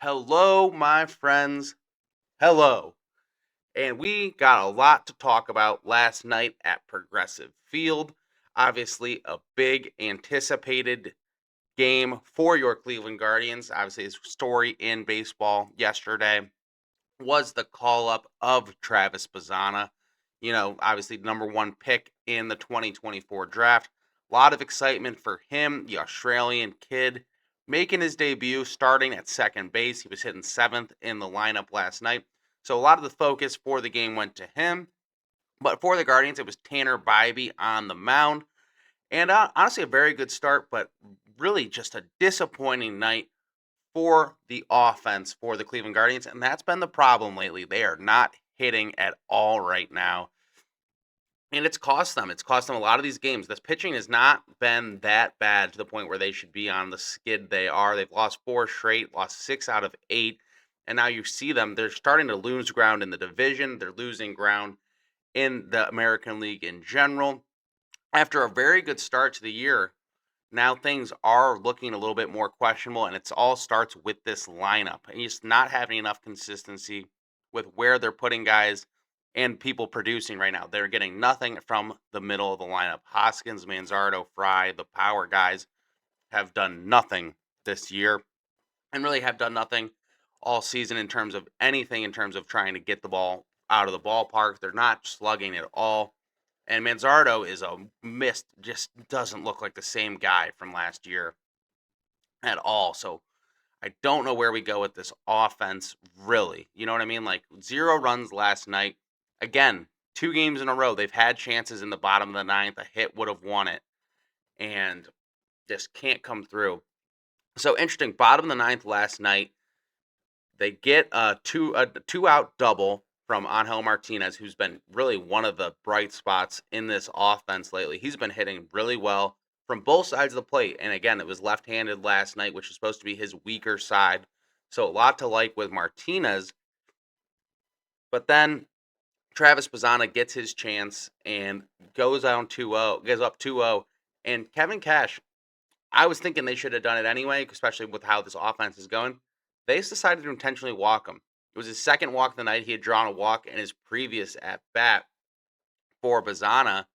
Hello, my friends. Hello. And we got a lot to talk about last night at Progressive Field. Obviously, a big anticipated game for your Cleveland Guardians. Obviously, his story in baseball yesterday was the call up of Travis Bazzana. Obviously, number one pick in the 2024 draft. A lot of excitement for him, the Australian kid, making his debut starting at second base. He was hitting seventh in the lineup last night. So a lot of the focus for the game went to him. But for the Guardians, it was Tanner Bybee on the mound. And honestly, a very good start, but really just a disappointing night for the offense for the Cleveland Guardians, and that's been the problem lately. They are not hitting at all right now, and it's cost them. It's cost them a lot of these games. This pitching has not been that bad to the point where they should be on the skid they are. They've lost four straight, lost 6 out of 8, and now you see them. They're starting to lose ground in the division. They're losing ground in the American League in general. After a very good start to the year, now things are looking a little bit more questionable, and it's all starts with this lineup. And just not having enough consistency with where they're putting guys and people producing right now. They're getting nothing from the middle of the lineup. Hoskins, Manzardo, Fry, the power guys have done nothing this year and really have done nothing all season in terms of anything in terms of trying to get the ball out of the ballpark. They're not slugging at all. And Manzardo is a mist, just doesn't look like the same guy from last year at all. So I don't know where we go with this offense, really. You know what I mean? Like 0 runs last night. Again, 2 games in a row. They've had chances in the bottom of the ninth. A hit would have won it. And just can't come through. So interesting. Bottom of the ninth last night. They get a two out double from Angel Martinez, who's been really one of the bright spots in this offense lately. He's been hitting really well from both sides of the plate. And again, it was left-handed last night, which is supposed to be his weaker side. So a lot to like with Martinez. But then Travis Bazzana gets his chance and goes down 2-0, goes up 2-0. And Kevin Cash, I was thinking they should have done it anyway, especially with how this offense is going. They just decided to intentionally walk him. It was his second walk of the night. He had drawn a walk in his previous at bat for Bazzana.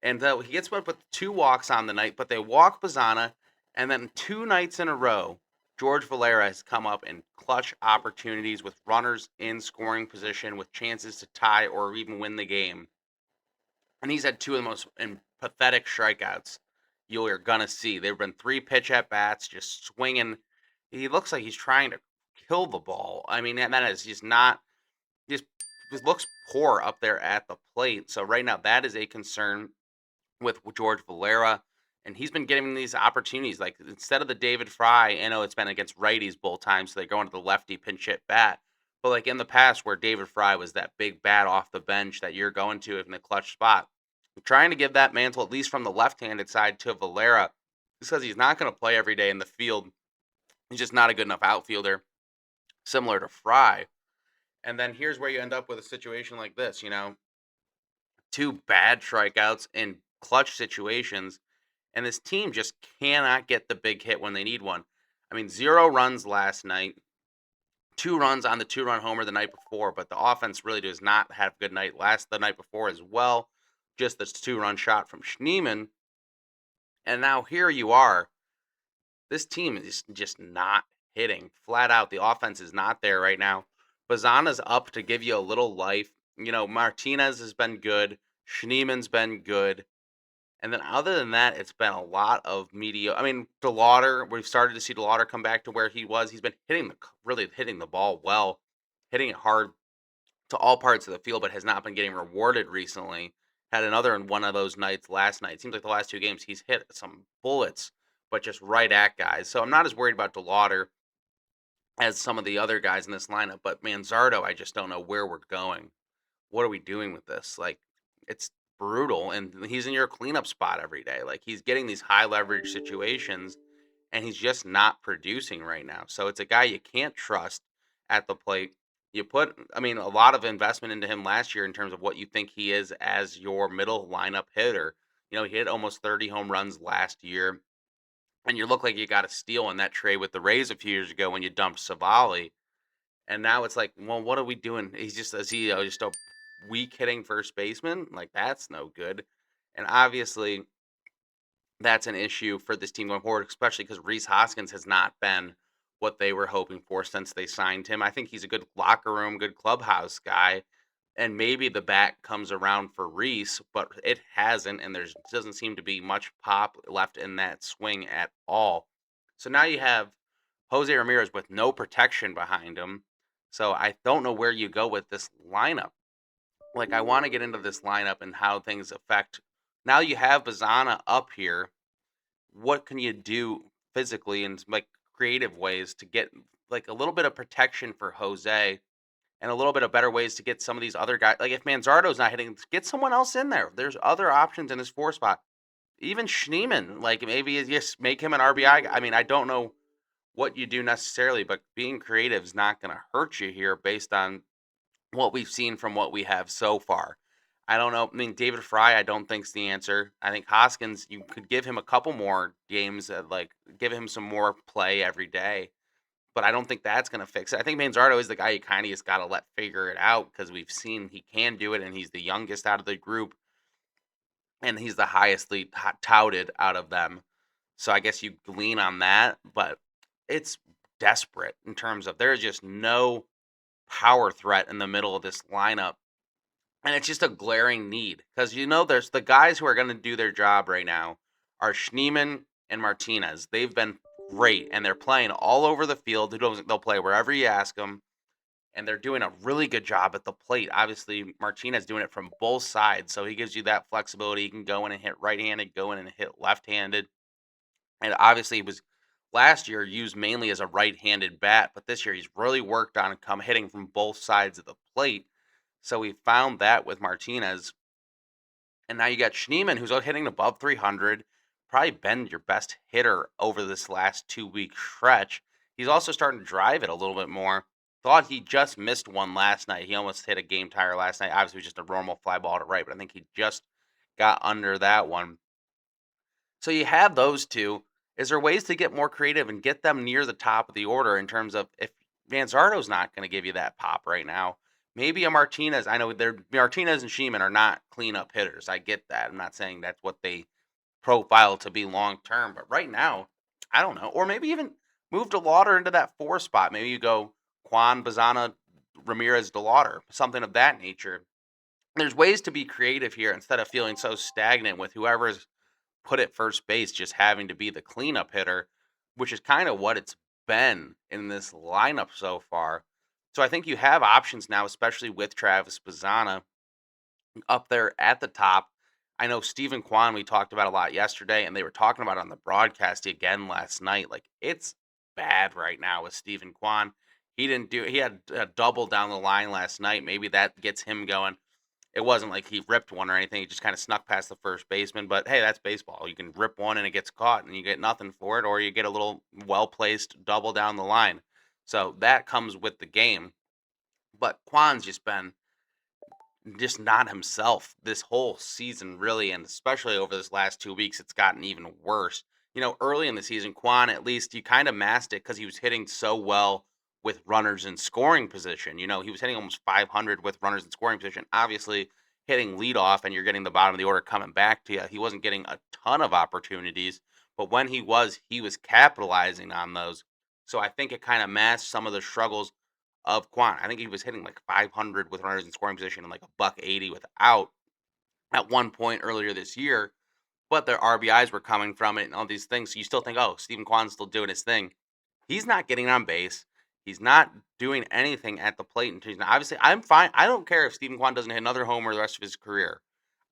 And he gets up with 2 walks on the night, but they walk Bazzana. And then 2 nights in a row, George Valera has come up in clutch opportunities with runners in scoring position with chances to tie or even win the game. And he's had 2 of the most pathetic strikeouts you're gonna see. There've been 3 pitch at bats, just swinging. He looks like he's trying to kill the ball. I mean, and that is he's not. Just looks poor up there at the plate. So right now, that is a concern with George Valera, and he's been getting these opportunities. Like instead of the David Fry, I know it's been against righties both times, so they're going to the lefty pinch hit bat. But like in the past, where David Fry was that big bat off the bench that you're going to in the clutch spot, I'm trying to give that mantle at least from the left-handed side to Valera, because he's not going to play every day in the field. He's just not a good enough outfielder, similar to Fry. And then here's where you end up with a situation like this. 2 bad strikeouts in clutch situations, and this team just cannot get the big hit when they need one. I mean, 0 runs last night, 2 runs on the 2-run homer the night before, but the offense really does not have a good night the night before as well. Just this 2-run shot from Schneemann. And now here you are. This team is just not hitting flat out. The offense is not there right now. Bazzana's up to give you a little life. Martinez has been good. Schneemann's been good. And then other than that, it's been a lot of media. I mean, DeLauder, we've started to see DeLauder come back to where he was. He's been really hitting the ball well, hitting it hard to all parts of the field, but has not been getting rewarded recently. Had another one of those nights last night. It seems like the last 2 games he's hit some bullets, but just right at guys. So I'm not as worried about DeLauder as some of the other guys in this lineup. But Manzardo, I just don't know where we're going. What are we doing with this? Like, it's brutal, and he's in your cleanup spot every day. Like, he's getting these high leverage situations, and he's just not producing right now. So it's a guy you can't trust at the plate. I mean, a lot of investment into him last year in terms of what you think he is as your middle lineup hitter. He hit almost 30 home runs last year. and you look like you got a steal in that trade with the Rays a few years ago when you dumped Savali. And now it's like, well, what are we doing? Is he just a weak hitting first baseman? Like that's no good. And obviously, that's an issue for this team going forward, especially because Reese Hoskins has not been what they were hoping for since they signed him. I think he's a good locker room, good clubhouse guy, and maybe the bat comes around for Reese, but it hasn't, and there doesn't seem to be much pop left in that swing at all. So now you have Jose Ramirez with no protection behind him. So I don't know where you go with this lineup. Like I want to get into this lineup and how things affect. Now you have Bazana up here. What can you do physically and like creative ways to get like a little bit of protection for Jose and a little bit of better ways to get some of these other guys. Like if Manzardo's not hitting, get someone else in there. There's other options in this four spot. Even Schneeman, like maybe you just make him an RBI. I mean, I don't know what you do necessarily, but being creative is not going to hurt you here based on what we've seen from what we have so far. I don't know. I mean, David Fry, I don't think's the answer. I think Hoskins, you could give him a couple more games, like give him some more play every day. But I don't think that's going to fix it. I think Manzardo is the guy you kind of just got to let figure it out because we've seen he can do it, and he's the youngest out of the group, and he's the highestly touted out of them. So I guess you lean on that, but it's desperate in terms of there's just no power threat in the middle of this lineup. And it's just a glaring need because there's the guys who are going to do their job right now are Schneeman and Martinez. They've been great and they're playing all over the field. They'll play wherever you ask them, and they're doing a really good job at the plate. Obviously, Martinez doing it from both sides, so he gives you that flexibility. He can go in and hit right-handed, go in and hit left-handed, and obviously he was last year used mainly as a right-handed bat, but this year he's really worked on come hitting from both sides of the plate. So we found that with Martinez. And now you got Schneeman, who's out hitting above 300, probably been your best hitter over this last 2 week stretch. He's also starting to drive it a little bit more. Thought he just missed one last night. He almost hit a game tire last night. Obviously, it was just a normal fly ball to right, but I think he just got under that one. So you have those two. Is there ways to get more creative and get them near the top of the order in terms of if Manzardo's not going to give you that pop right now? Maybe a Martinez. I know they're Martinez and Sheeman are not cleanup hitters. I get that. I'm not saying that's what they profile to be long term, but right now, I don't know. Or maybe even move DeLauder into that four spot. Maybe you go Quan, Bazana, Ramirez, DeLauder, something of that nature. There's ways to be creative here instead of feeling so stagnant with whoever's put at first base just having to be the cleanup hitter, which is kind of what it's been in this lineup so far. So I think you have options now, especially with Travis Bazana up there at the top. I know Stephen Kwan, we talked about a lot yesterday, and they were talking about it on the broadcast again last night. Like, it's bad right now with Stephen Kwan. He had a double down the line last night. Maybe that gets him going. It wasn't like he ripped one or anything. He just kind of snuck past the first baseman. But hey, that's baseball. You can rip one and it gets caught and you get nothing for it, or you get a little well placed double down the line. So that comes with the game. But Kwan's just not himself this whole season, really, and especially over this last 2 weeks, it's gotten even worse. Early in the season, Quan, at least you kind of masked it because he was hitting so well with runners in scoring position. He was hitting almost 500 with runners in scoring position. Obviously, hitting leadoff and you're getting the bottom of the order coming back to you. He wasn't getting a ton of opportunities, but when he was capitalizing on those. So I think it kind of masked some of the struggles of Quan. I think he was hitting like 500 with runners in scoring position and like a buck 80 without at one point earlier this year. But their RBIs were coming from it and all these things. So you still think, oh, Stephen Kwan's still doing his thing. He's not getting on base. He's not doing anything at the plate. And obviously, I'm fine. I don't care if Stephen Kwan doesn't hit another homer the rest of his career.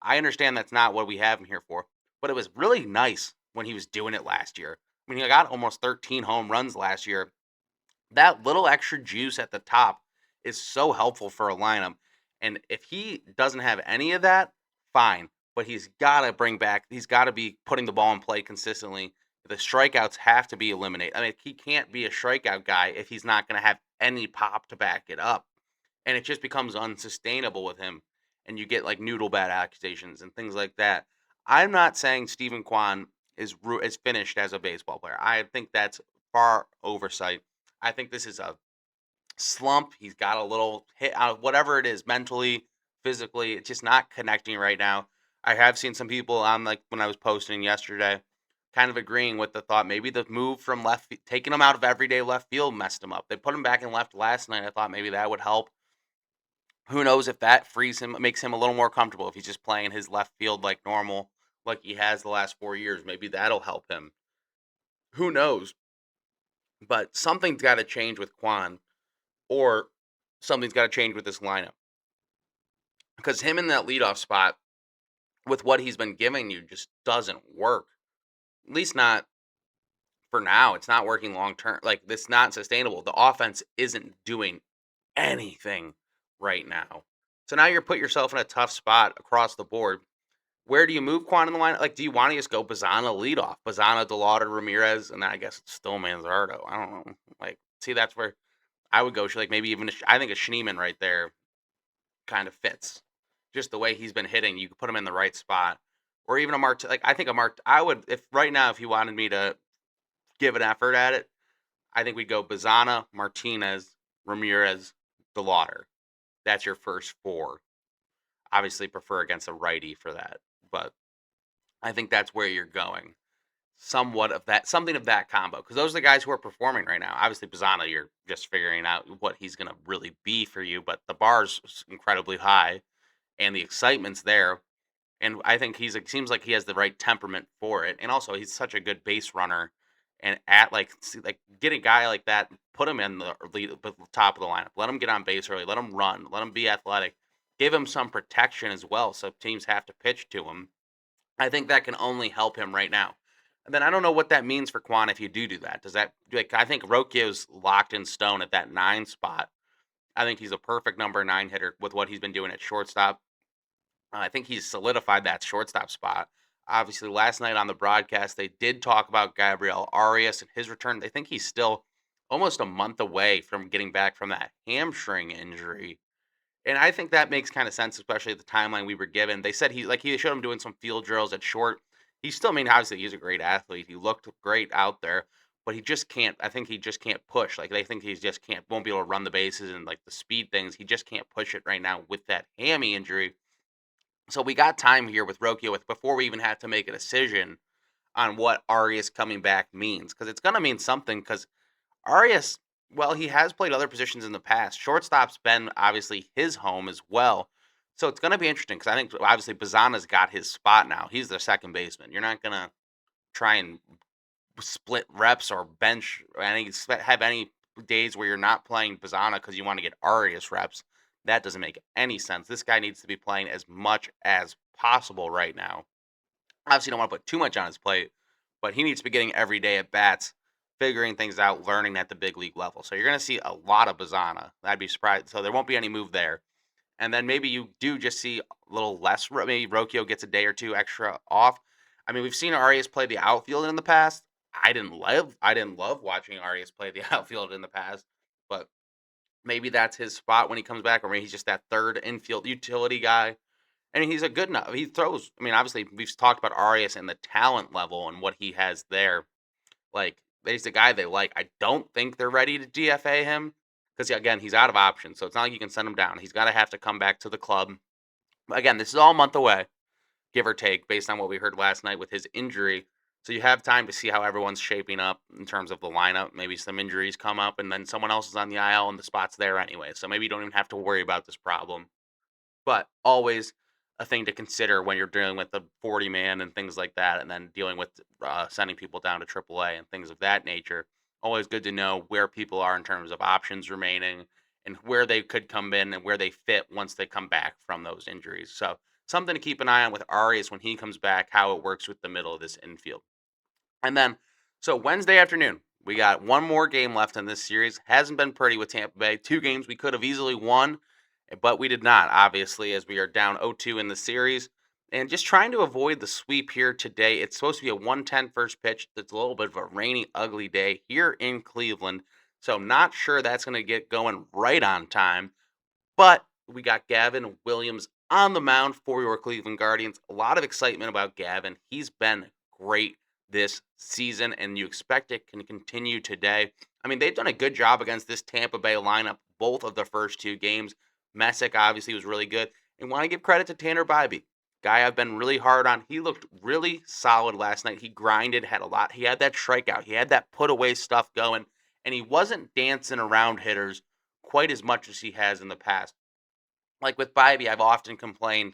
I understand that's not what we have him here for. But it was really nice when he was doing it last year. I mean, he got almost 13 home runs last year. That little extra juice at the top is so helpful for a lineup. And if he doesn't have any of that, fine. But he's got to be putting the ball in play consistently. The strikeouts have to be eliminated. I mean, he can't be a strikeout guy if he's not going to have any pop to back it up. And it just becomes unsustainable with him. And you get like noodle bat accusations and things like that. I'm not saying Stephen Kwan is finished as a baseball player. I think that's far oversight. I think this is a slump. He's got a little hit whatever it is, mentally, physically. It's just not connecting right now. I have seen some people on like when I was posting yesterday, kind of agreeing with the thought maybe the move from taking him out of everyday left field messed him up. They put him back in left last night. I thought maybe that would help. Who knows if that frees him, makes him a little more comfortable if he's just playing his left field like normal, like he has the last 4 years. Maybe that'll help him. Who knows? But something's got to change with Quan, or something's got to change with this lineup because him in that leadoff spot with what he's been giving you just doesn't work. At least not for now. It's not working long term. Like, this not sustainable. The offense isn't doing anything right now. So now you're put yourself in a tough spot across the board. Where do you move Quan in the line? Like, do you want to just go Bazana leadoff? Bazana, DeLauder, Ramirez, and then I guess it's still Manzardo. I don't know. Like, see, that's where I would go. Like, maybe even I think a Schneemann right there kind of fits. Just the way he's been hitting, you could put him in the right spot. Or even a Mart. Like, I think a Mart. I would, if right now, if you wanted me to give an effort at it, I think we'd go Bazana, Martinez, Ramirez, DeLauder. That's your first four. Obviously, prefer against a righty for that, but I think that's where you're going. Somewhat of that, something of that combo, because those are the guys who are performing right now. Obviously, Bazana, you're just figuring out what he's going to really be for you, but the bar's incredibly high, and the excitement's there. And I think it seems like he has the right temperament for it, and also he's such a good base runner. And get a guy like that, put him in the top of the lineup, let him get on base early, let him run, let him be athletic, give him some protection as well, so teams have to pitch to him. I think that can only help him right now. And then I don't know what that means for Quan if you do that. Does that I think Rocchio's locked in stone at that 9 spot. I think he's a perfect number 9 hitter with what he's been doing at shortstop. I think he's solidified that shortstop spot. Obviously, last night on the broadcast, they did talk about Gabriel Arias and his return. They think he's still almost a month away from getting back from that hamstring injury. And I think that makes kind of sense, especially the timeline we were given. They said he showed him doing some field drills at short. He's still, I mean, obviously he's a great athlete. He looked great out there, but he just can't. I think he just can't push. Like, they think he just can't, won't be able to run the bases and like the speed things. He just can't push it right now with that hammy injury. So we got time here with Rocchio before we even have to make a decision on what Arias coming back means, because it's going to mean something. Because Arias, well, he has played other positions in the past. Shortstop's been obviously his home as well. So it's going to be interesting because I think obviously Bazana's got his spot now. He's the second baseman. You're not going to try and split reps or bench or have any days where you're not playing Bazana because you want to get Arias reps. That doesn't make any sense. This guy needs to be playing as much as possible right now. Obviously, you don't want to put too much on his plate, but he needs to be getting every day at bats, figuring things out, learning at the big league level. So you're going to see a lot of Bazana. I'd be surprised. So there won't be any move there. And then maybe you do just see a little less. Maybe Rocchio gets a day or two extra off. I mean, we've seen Arias play the outfield in the past. I didn't love watching Arias play the outfield in the past, but maybe that's his spot when he comes back, or maybe he's just that third infield utility guy. And he's a good enough. He throws. I mean, obviously, we've talked about Arias and the talent level and what he has there. Like, he's the guy they like. I don't think they're ready to DFA him because, again, he's out of options. So it's not like you can send him down. He's got to have to come back to the club. Again, this is all a month away, give or take, based on what we heard last night with his injury. So you have time to see how everyone's shaping up in terms of the lineup. Maybe some injuries come up, and then someone else is on the IL, and the spot's there anyway. So maybe you don't even have to worry about this problem. But always a thing to consider when you're dealing with the 40 man and things like that, and then dealing with sending people down to AAA and things of that nature. Always good to know where people are in terms of options remaining and where they could come in and where they fit once they come back from those injuries. So something to keep an eye on with Arias when he comes back, how it works with the middle of this infield. And then, so Wednesday afternoon, we got one more game left in this series. Hasn't been pretty with Tampa Bay. 2 games we could have easily won, but we did not, obviously, as we are down 0-2 in the series. And just trying to avoid the sweep here today. It's supposed to be a 110 first pitch. It's a little bit of a rainy, ugly day here in Cleveland. So I'm not sure that's going to get going right on time. But we got Gavin Williams on the mound for your Cleveland Guardians. A lot of excitement about Gavin. He's been great this season, and you expect it can continue today. I mean, they've done a good job against this Tampa Bay lineup, both of the first two games. Messick obviously was really good. And want to give credit to Tanner Bybee, guy I've been really hard on. He looked really solid last night. He grinded, had a lot. He had that strikeout. He had that put away stuff going, and he wasn't dancing around hitters quite as much as he has in the past. Like with Bybee, I've often complained.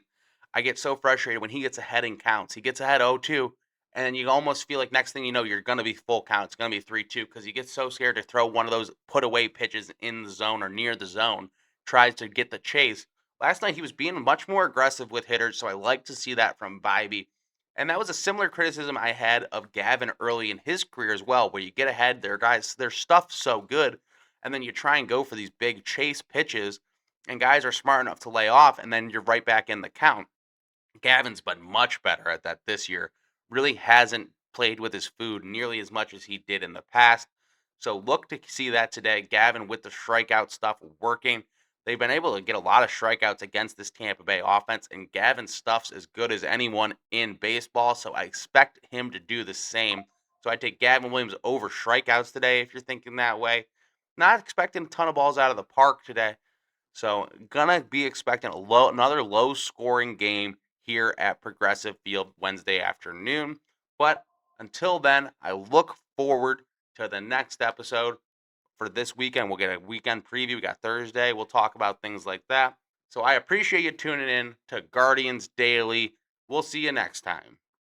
I get so frustrated when he gets ahead in counts. He gets ahead 0-2, and then you almost feel like next thing you know, you're going to be full count. It's going to be 3-2 because you get so scared to throw one of those put away pitches in the zone or near the zone, tries to get the chase. Last night, he was being much more aggressive with hitters, so I like to see that from Bybee. And that was a similar criticism I had of Gavin early in his career as well, where you get ahead, their stuff's so good, and then you try and go for these big chase pitches, and guys are smart enough to lay off, and then you're right back in the count. Gavin's been much better at that this year. Really hasn't played with his food nearly as much as he did in the past. So look to see that today. Gavin with the strikeout stuff working. They've been able to get a lot of strikeouts against this Tampa Bay offense, and Gavin's stuff's as good as anyone in baseball. So I expect him to do the same. So I take Gavin Williams over strikeouts today if you're thinking that way. Not expecting a ton of balls out of the park today. So gonna be expecting another low scoring game here at Progressive Field Wednesday afternoon. But until then, I look forward to the next episode for this weekend. We'll get a weekend preview. We got Thursday. We'll talk about things like that. So I appreciate you tuning in to Guardians Daily. We'll see you next time.